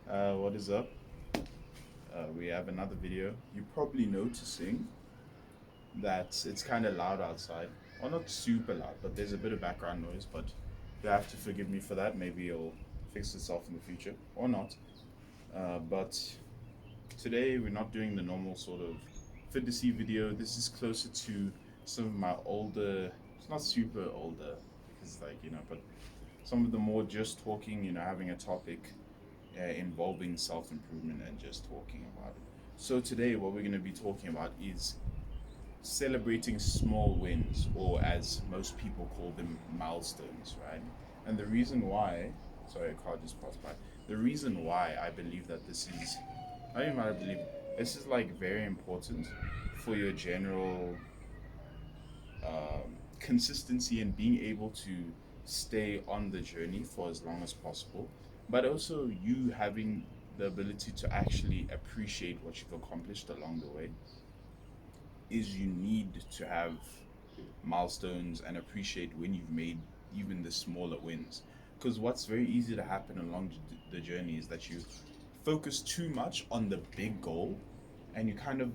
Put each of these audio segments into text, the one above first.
What is up? We have another video. You're probably noticing that it's kind of loud outside. Well, not super loud, but there's a bit of background noise. But you have to forgive me for that. Maybe it'll fix itself in the future, or not. But today we're not doing the normal sort of fitnessy video. This is closer to some of my older. It's not super older because, but some of the more just talking. Having a topic involving self improvement and just talking about it. So, today, what we're going to be talking about is celebrating small wins, or as most people call them, milestones, right? And the reason why, sorry, a car just passed by. The reason why I believe that this is, I don't even know, I believe this is like very important for your general consistency and being able to stay on the journey for as long as possible, but also you having the ability to actually appreciate what you've accomplished along the way, is you need to have milestones and appreciate when you've made even the smaller wins. Because what's very easy to happen along the journey is that you focus too much on the big goal and you kind of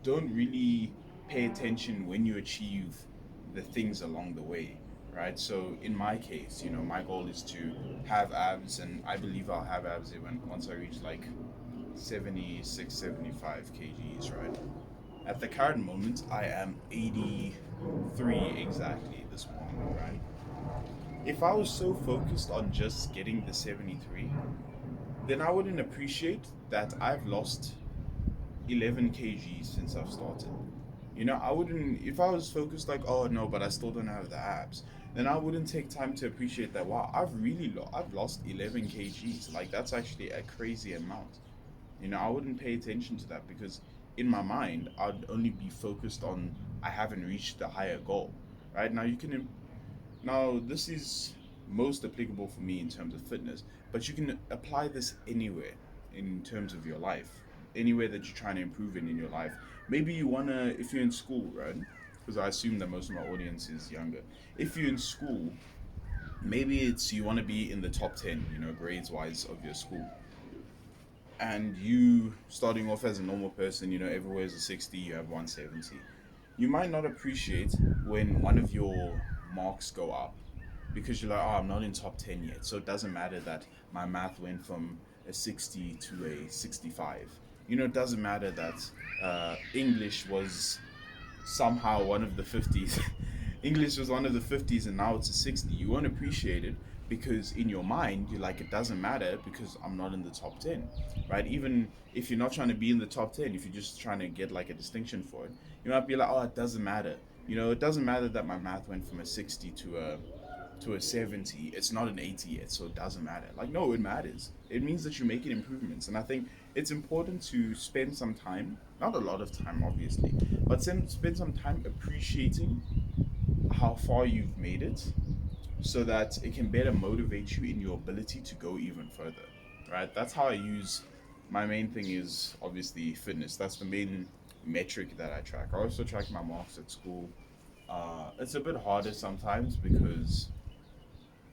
don't really pay attention when you achieve the things along the way, right? So in my case, my goal is to have abs, and I believe I'll have abs even once I reach like 76, 75 kgs, right? At the current moment, I am 83 exactly this morning, right? If I was so focused on just getting the 73, then I wouldn't appreciate that I've lost 11 kgs since I've started. I wouldn't, if I was focused like, oh no, but I still don't have the abs, then I wouldn't take time to appreciate that, wow, I've lost 11 kgs. Like, that's actually a crazy amount. I wouldn't pay attention to that because in my mind, I'd only be focused on I haven't reached the higher goal. Right now, now this is most applicable for me in terms of fitness, but you can apply this anywhere in terms of your life, anywhere that you're trying to improve in your life. Maybe you wanna, if you're in school, right? Because I assume that most of my audience is younger. If you're in school, maybe it's you want to be in the top 10, grades wise of your school, and you starting off as a normal person, everywhere's a 60, you have 170. You might not appreciate when one of your marks go up because you're like, oh, I'm not in top 10 yet. So it doesn't matter that my math went from a 60 to a 65. It doesn't matter that English was somehow one of the 50s. English was one of the 50s and now it's a 60. You won't appreciate it because in your mind, you're like, it doesn't matter because I'm not in the top 10, right? Even if you're not trying to be in the top 10, if you're just trying to get like a distinction for it, you might be like, oh, it doesn't matter. It doesn't matter that my math went from a 60 to a 70. It's not an 80 yet, so it doesn't matter. Like, no, it matters. It means that you're making improvements. And I think it's important to spend some time, not a lot of time, obviously, but spend some time appreciating how far you've made it so that it can better motivate you in your ability to go even further, right? That's how I use. My main thing is obviously fitness. That's the main metric that I track. I also track my marks at school. It's a bit harder sometimes because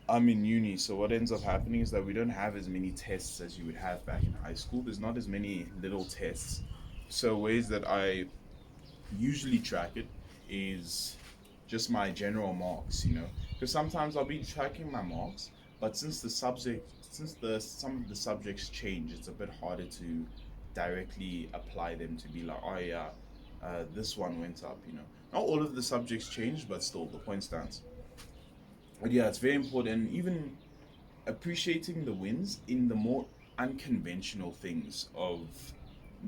I'm in uni, so what ends up happening is that we don't have as many tests as you would have back in high school. There's not as many little tests. So ways that I usually track it is just my general marks, because sometimes I'll be tracking my marks, but since the some of the subjects change, it's a bit harder to directly apply them to be like, oh yeah, this one went up. Not all of the subjects changed, but still the point stands. But yeah, it's very important. Even appreciating the wins in the more unconventional things of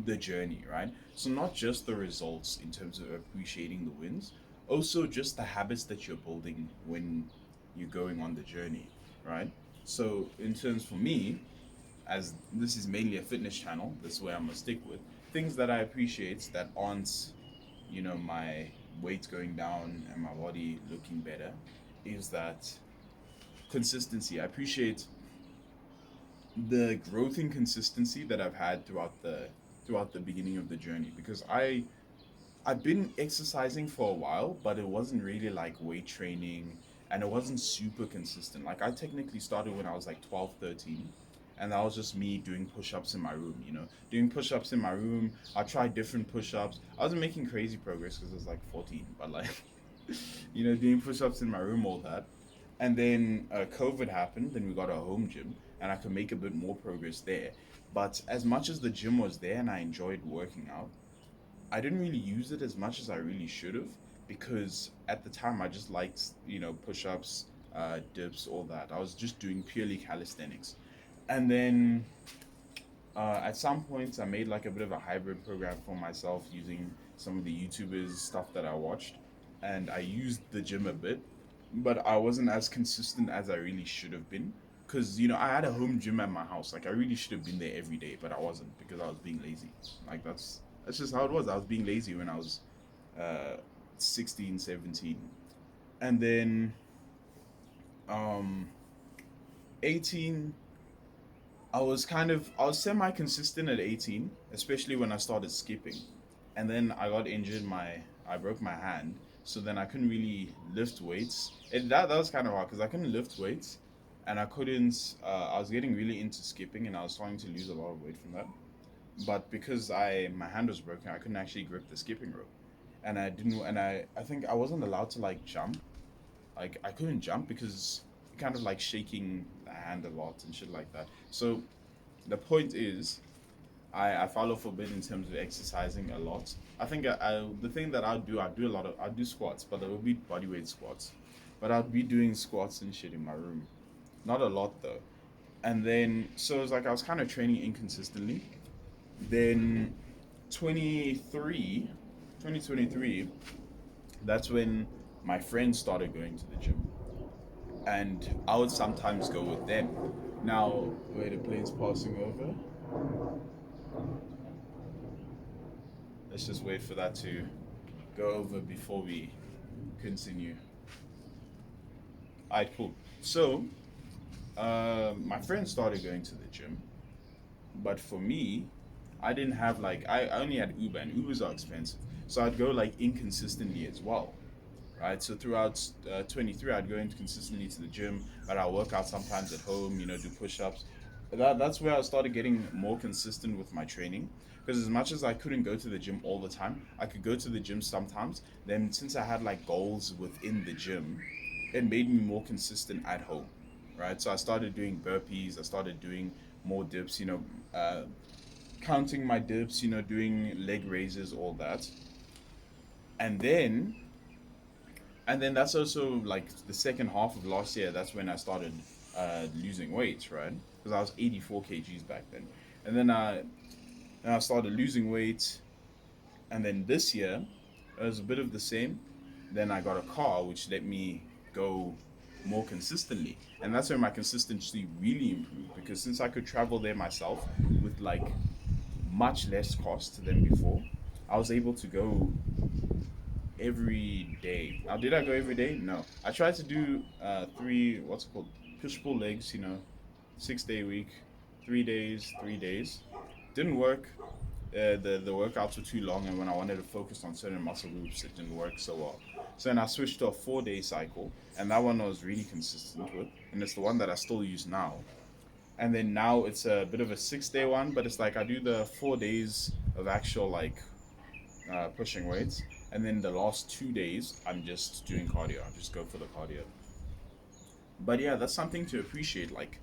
the journey, right? So not just the results in terms of appreciating the wins, also just the habits that you're building when you're going on the journey, right? So in terms for me, as this is mainly a fitness channel, this is where I'm gonna stick with things that I appreciate that aren't, my weight going down and my body looking better, is that consistency. I appreciate the growth in consistency that I've had throughout the beginning of the journey because I've been exercising for a while, but it wasn't really like weight training and it wasn't super consistent. Like, I technically started when I was like 12, 13, and that was just me doing push-ups in my room. Doing push-ups in my room. I tried different push-ups. I wasn't making crazy progress because I was like 14, but like, doing push-ups in my room, all that. And then COVID happened, then we got a home gym, and I could make a bit more progress there. But as much as the gym was there and I enjoyed working out, I didn't really use it as much as I really should have, because at the time I just liked, push ups, dips, all that. I was just doing purely calisthenics. And then at some points, I made like a bit of a hybrid program for myself using some of the YouTubers' stuff that I watched. And I used the gym a bit, but I wasn't as consistent as I really should have been. Because, I had a home gym at my house. Like, I really should have been there every day, but I wasn't because I was being lazy. Like, that's just how it was. I was being lazy when I was uh, 16, 17. And then um, 18, I was semi consistent at 18, especially when I started skipping. And then I got injured, I broke my hand. So then I couldn't really lift weights. That was kind of hard because I couldn't lift weights, and I was getting really into skipping, and I was starting to lose a lot of weight from that. But because my hand was broken, I couldn't actually grip the skipping rope. And I didn't and I think I wasn't allowed to like jump. Like I couldn't jump because kind of like shaking the hand a lot and shit like that. So the point is, I follow forbid in terms of exercising a lot. I think the thing that I do squats, but there will be bodyweight squats, but I'll be doing squats and shit in my room, not a lot though. And then so it's like I was kind of training inconsistently. Then 23, 2023, that's when my friends started going to the gym, and I would sometimes go with them. Now, wait, the plane's passing over. Let's just wait for that to go over before we continue. Alright, cool. So, my friends started going to the gym, but for me, I didn't have like I only had Uber, and Ubers are expensive, so I'd go like inconsistently as well, right? So throughout 23, I'd go in consistently to the gym, but I'll work out sometimes at home, do push-ups. That's where I started getting more consistent with my training. Because as much as I couldn't go to the gym all the time, I could go to the gym sometimes. Then since I had like goals within the gym, it made me more consistent at home, right? So I started doing burpees. I started doing more dips. Counting my dips. Doing leg raises, all that. And then that's also like the second half of last year. That's when I started losing weight, right? Because I was 84 kgs back then, and then I started losing weight, and then this year it was a bit of the same. Then I got a car, which let me go more consistently, and that's where my consistency really improved. Because since I could travel there myself with like much less cost than before, I was able to go every day. Now, did I go every day? No. I tried to do what's it called, push pull legs. 6 day week, 3 days, 3 days. Didn't work. The workouts were too long, and when I wanted to focus on certain muscle groups, it didn't work so well. So then I switched to a 4 day cycle, and that one I was really consistent with, and it's the one that I still use now. And then now it's a bit of a 6 day one, but it's like I do the 4 days of actual like pushing weights, and then the last 2 days I'm just doing cardio. I just go for the cardio. But yeah, that's something to appreciate, like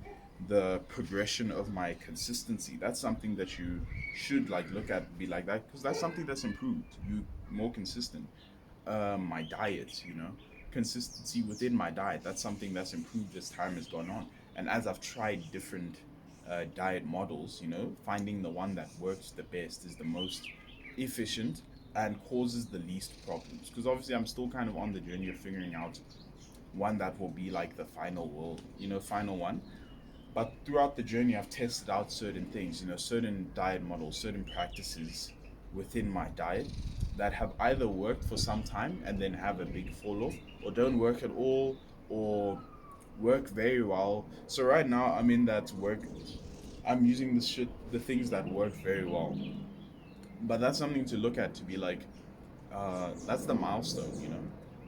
the progression of my consistency. That's something that you should like look at, be like that, because that's something that's improved. You more consistent. My diet, consistency within my diet. That's something that's improved as time has gone on, and as I've tried different diet models, finding the one that works the best, is the most efficient and causes the least problems. Because obviously, I'm still kind of on the journey of figuring out one that will be like the final one. But throughout the journey, I've tested out certain things, certain diet models, certain practices within my diet that have either worked for some time and then have a big fall off, or don't work at all, or work very well. So right now, I'm in that work. I'm using the things that work very well. But that's something to look at, to be like, that's the milestone.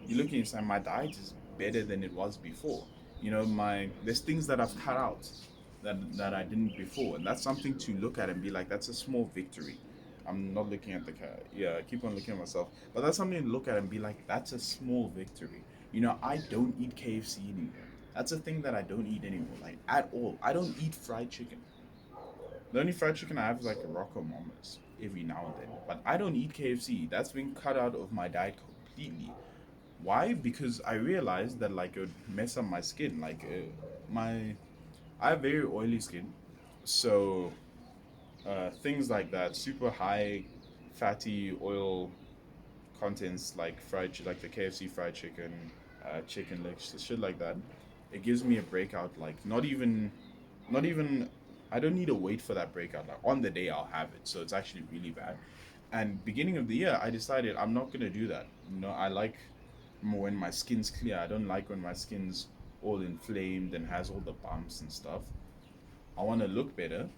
You're looking inside, my diet is better than it was before. My There's things that I've cut out. that I didn't before, and that's something to look at and be like, that's a small victory. I'm not looking at the car. Yeah, I keep on looking at myself, but that's something to look at and be like, that's a small victory. I don't eat KFC anymore. That's a thing that I don't eat anymore, like at all. I don't eat fried chicken. The only fried chicken I have is like a Rocco Mamas every now and then. But I don't eat KFC. That's been cut out of my diet completely. Why? Because I realized that like it would mess up my skin. Like my, I have very oily skin, so things like that, super high fatty oil contents like like the KFC fried chicken, chicken legs, shit like that. It gives me a breakout. Like not even I don't need to wait for that breakout. Like on the day I'll have it. So it's actually really bad. And beginning of the year I decided I'm not gonna do that. I like when my skin's clear. I don't like when my skin's all inflamed and has all the bumps and stuff. I wanna look better.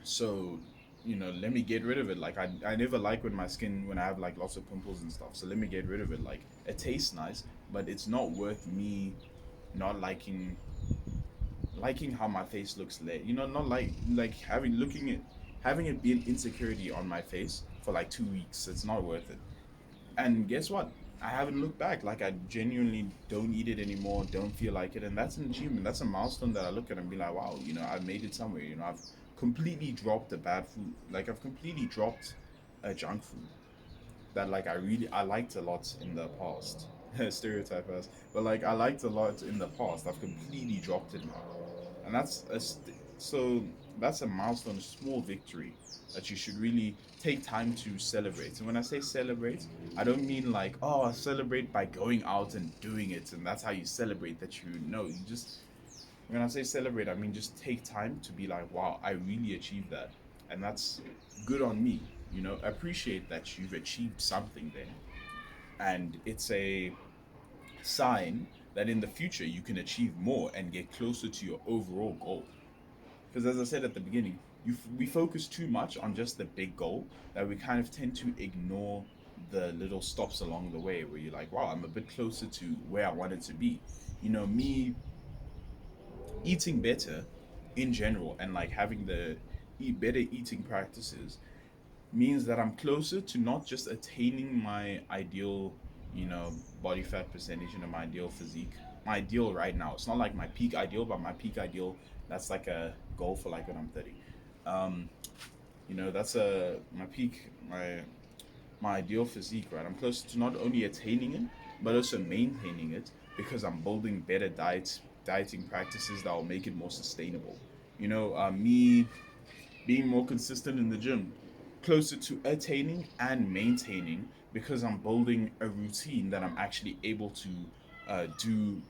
So, let me get rid of it. Like I never like when my skin when I have like lots of pimples and stuff. So let me get rid of it. Like it tastes nice, but it's not worth me not liking how my face looks late. Not like having it be an insecurity on my face for like 2 weeks. It's not worth it. And guess what? I haven't looked back. Like I genuinely don't eat it anymore. Don't feel like it, and that's an achievement. That's a milestone that I look at and be like, wow. I've made it somewhere. I've completely dropped the bad food. Like I've completely dropped junk food that like I liked a lot in the past. Stereotype us, but like I liked a lot in the past. I've completely dropped it now, and so that's a milestone, a small victory that you should really take time to celebrate. And when I say celebrate, I don't mean like, oh, celebrate by going out and doing it, and that's how you celebrate that you know. You just When I say celebrate, I mean just take time to be like, wow, I really achieved that, and that's good on me. Appreciate that you've achieved something there, and it's a sign that in the future you can achieve more and get closer to your overall goal. Because as I said at the beginning, we focus too much on just the big goal that we kind of tend to ignore the little stops along the way where you're like, wow, I'm a bit closer to where I wanted to be. Me eating better in general and like having the eat better eating practices means that I'm closer to not just attaining my ideal, body fat percentage and my ideal physique. My ideal right now. It's not like my peak ideal, but my peak ideal, that's like a goal for like when I'm 30. Um, that's my peak, my ideal physique, right? I'm close to not only attaining it, but also maintaining it because I'm building better dieting practices that will make it more sustainable. Me being more consistent in the gym, closer to attaining and maintaining because I'm building a routine that I'm actually able to do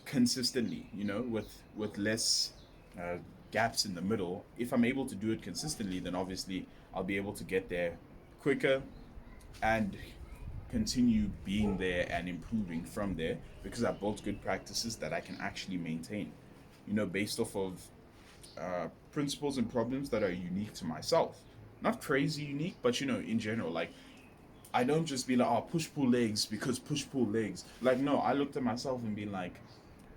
consistently, with less uh, gaps in the middle. If I'm able to do it consistently, then obviously I'll be able to get there quicker and continue being there and improving from there because I built good practices that I can actually maintain, based off of principles and problems that are unique to myself. Not crazy unique, but in general, like I don't just be like, oh, push pull legs because push pull legs. Like, no, I looked at myself and be like,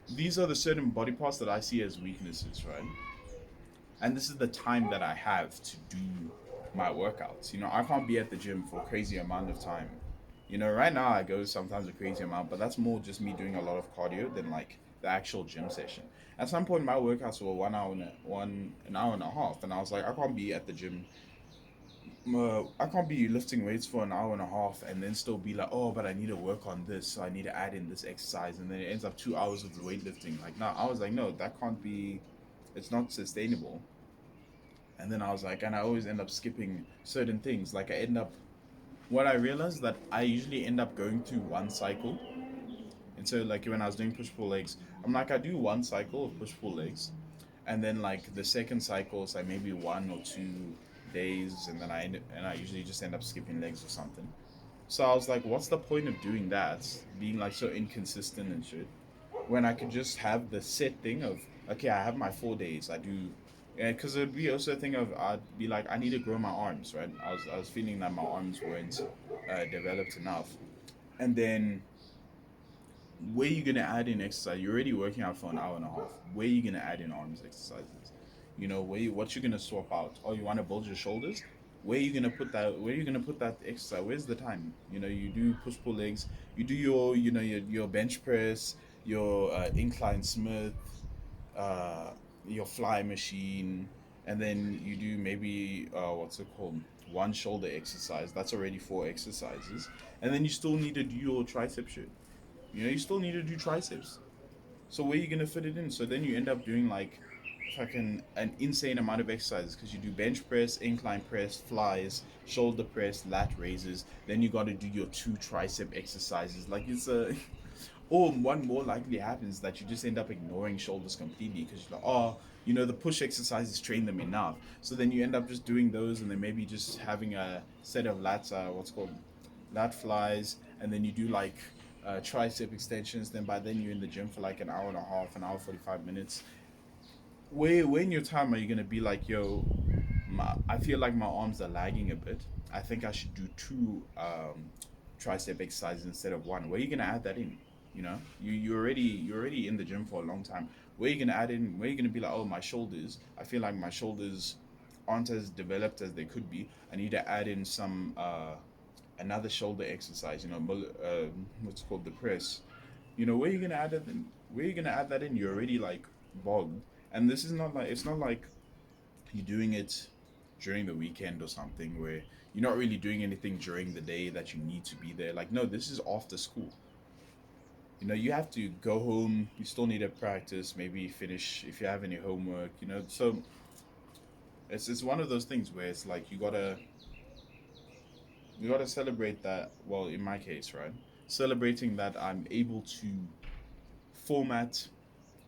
these are the certain body parts that I see as weaknesses, right? And this is the time that I have to do my workouts. I can't be at the gym for a crazy amount of time. Right now I go sometimes a crazy amount, but that's more just me doing a lot of cardio than like the actual gym session. At some point, my workouts were 1 hour and an hour and a half, and I was like, I can't be at the gym. I can't be lifting weights for an hour and a half and then still be like, oh, but I need to work on this, so I need to add in this exercise, and then it ends up 2 hours of the weightlifting. Like, no, I was like, no, that can't be. It's not sustainable. And then I was like, and I always end up skipping certain things. Like I end up what I realized that I usually end up going through one cycle. And so like when I was doing push pull legs, I'm like I do one cycle of push pull legs, and then like the second cycle is like maybe 1 or 2 days, and then I usually just end up skipping legs or something. So I was like, what's the point of doing that? Being like so inconsistent and shit. When I could just have the set thing of okay, I have my 4 days. I do, yeah, because it'd be also a thing of I'd be like I need to grow my arms, right? I was feeling that my arms weren't developed enough, and then Where you gonna add in exercise? You're already working out for an hour and a half. Where you gonna add in arms exercises? What you gonna swap out? Oh, you want to build your shoulders? Where you gonna put that? Where you gonna put that exercise? Where's the time? You do push pull legs. You do your bench press, your incline Smith, uh, your fly machine, and then you do maybe what's it called? One shoulder exercise. That's already four exercises, and then you still need to do your tricep shit. You still need to do triceps. So where are you gonna fit it in? So then you end up doing like fucking an insane amount of exercises because you do bench press, incline press, flies, shoulder press, lat raises. Then you got to do your two tricep exercises. Like it's a, or one more likely happens that you just end up ignoring shoulders completely because you're like, oh, the push exercises train them enough. So then you end up just doing those and then maybe just having a set of lats, what's called lat flies, and then you do like tricep extensions. Then by then you're in the gym for like an hour and a half, an hour 45 minutes. Where in your time are you gonna be like, yo, I feel like my arms are lagging a bit. I think I should do two tricep exercises instead of one. Where are you gonna add that in? You're already in the gym for a long time. Where are you gonna add in? Where are you gonna be like, oh, my shoulders? I feel like my shoulders aren't as developed as they could be. I need to add in some another shoulder exercise. What's called the press. Where are you gonna add that in? Where are you gonna add that in? You're already like bogged, and this is not like it's not like you're doing it during the weekend or something where you're not really doing anything during the day that you need to be there. Like, no, this is after school. You have to go home. You still need to practice. Maybe finish if you have any homework. So it's one of those things where it's like you gotta celebrate that. Well, in my case, right, celebrating that I'm able to format.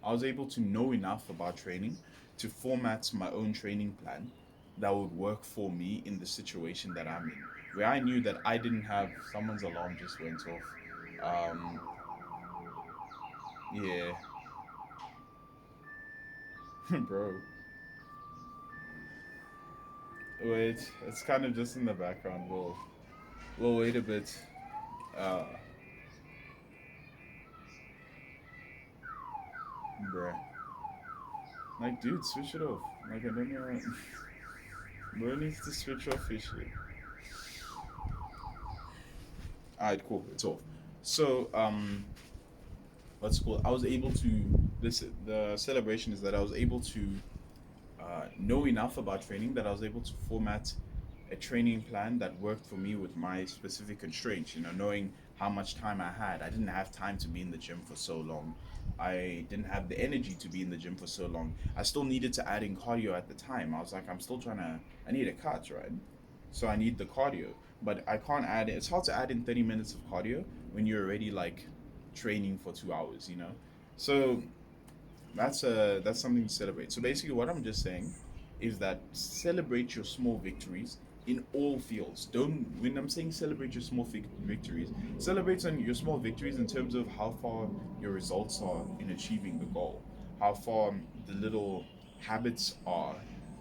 I was able to know enough about training to format my own training plan that would work for me in the situation that I'm in. Where I knew that I didn't have someone's alarm just went off. Um, yeah, bro. Wait, it's kind of just in the background. We'll wait a bit. Uh, bruh. Like, dude, switch it off. Like, I don't know. Bro needs to switch off his shit. Alright, cool. It's off. So, what's cool? I was able to. The celebration is that I was able to know enough about training that I was able to format a training plan that worked for me with my specific constraints. Knowing how much time I had. I didn't have time to be in the gym for so long. I didn't have the energy to be in the gym for so long. I still needed to add in cardio at the time. I was like, I'm still trying to. I need a cut, right? So I need the cardio, but I can't add it. It's hard to add in 30 minutes of cardio when you're already like training for 2 hours. So that's something to celebrate. So basically, what I'm just saying is that celebrate your small victories in all fields. Don't When I'm saying celebrate your small victories, celebrate on your small victories in terms of how far your results are in achieving the goal, how far the little habits are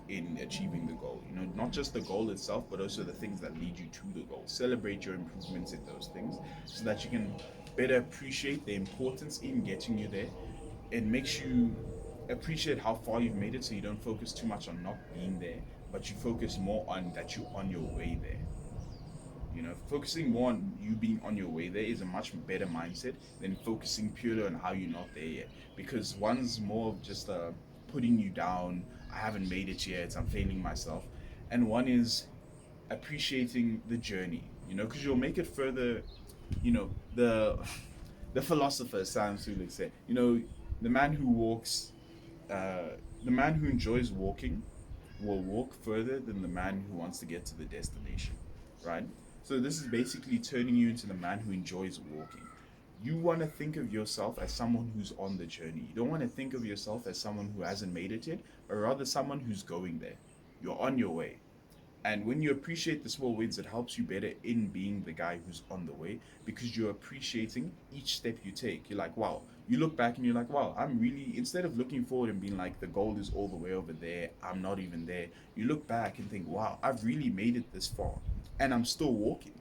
in achieving the goal. Not just the goal itself, but also the things that lead you to the goal. Celebrate your improvements in those things so that you can better appreciate the importance in getting you there. It makes you appreciate how far you've made it so you don't focus too much on not being there, but you focus more on that you're on your way there. Focusing more on you being on your way there is a much better mindset than focusing purely on how you're not there yet. Because one's more of just putting you down. I haven't made it yet. I'm failing myself. And one is appreciating the journey. Because you'll make it further. The the philosopher Sam Sulek said, the man who walks, the man who enjoys walking will walk further than the man who wants to get to the destination, right? So this is basically turning you into the man who enjoys walking. You want to think of yourself as someone who's on the journey. You don't want to think of yourself as someone who hasn't made it yet, but rather someone who's going there. You're on your way. And when you appreciate the small wins, it helps you better in being the guy who's on the way because you're appreciating each step you take. You're like, wow. You look back and you're like, wow, I'm really, instead of looking forward and being like, the goal is all the way over there, I'm not even there. You look back and think, wow, I've really made it this far and I'm still walking.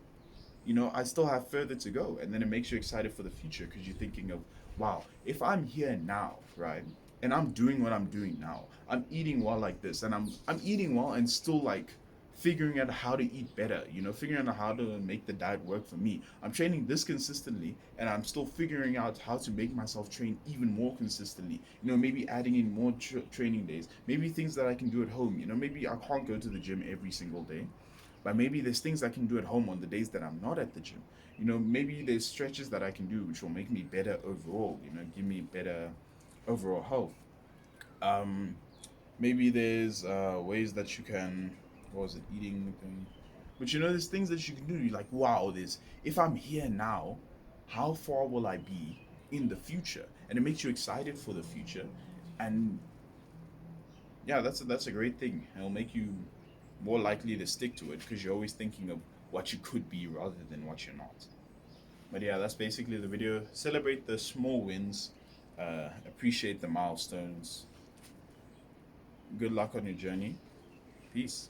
I still have further to go. And then it makes you excited for the future because you're thinking of, wow, if I'm here now, right? And I'm doing what I'm doing now. I'm eating well like this, and I'm eating well and still like figuring out how to eat better, figuring out how to make the diet work for me. I'm training this consistently, and I'm still figuring out how to make myself train even more consistently. Maybe adding in more training days, maybe things that I can do at home. Maybe I can't go to the gym every single day, but maybe there's things I can do at home on the days that I'm not at the gym. Maybe there's stretches that I can do which will make me better overall, give me better overall health. Um, Maybe there's ways that you can, what was it, eating thing? But there's things that you can do. You're like, wow, this, if I'm here now, how far will I be in the future? And it makes you excited for the future. And yeah, that's a great thing. It'll make you more likely to stick to it because you're always thinking of what you could be rather than what you're not. But yeah, that's basically the video. Celebrate the small wins, appreciate the milestones. Good luck on your journey. Peace.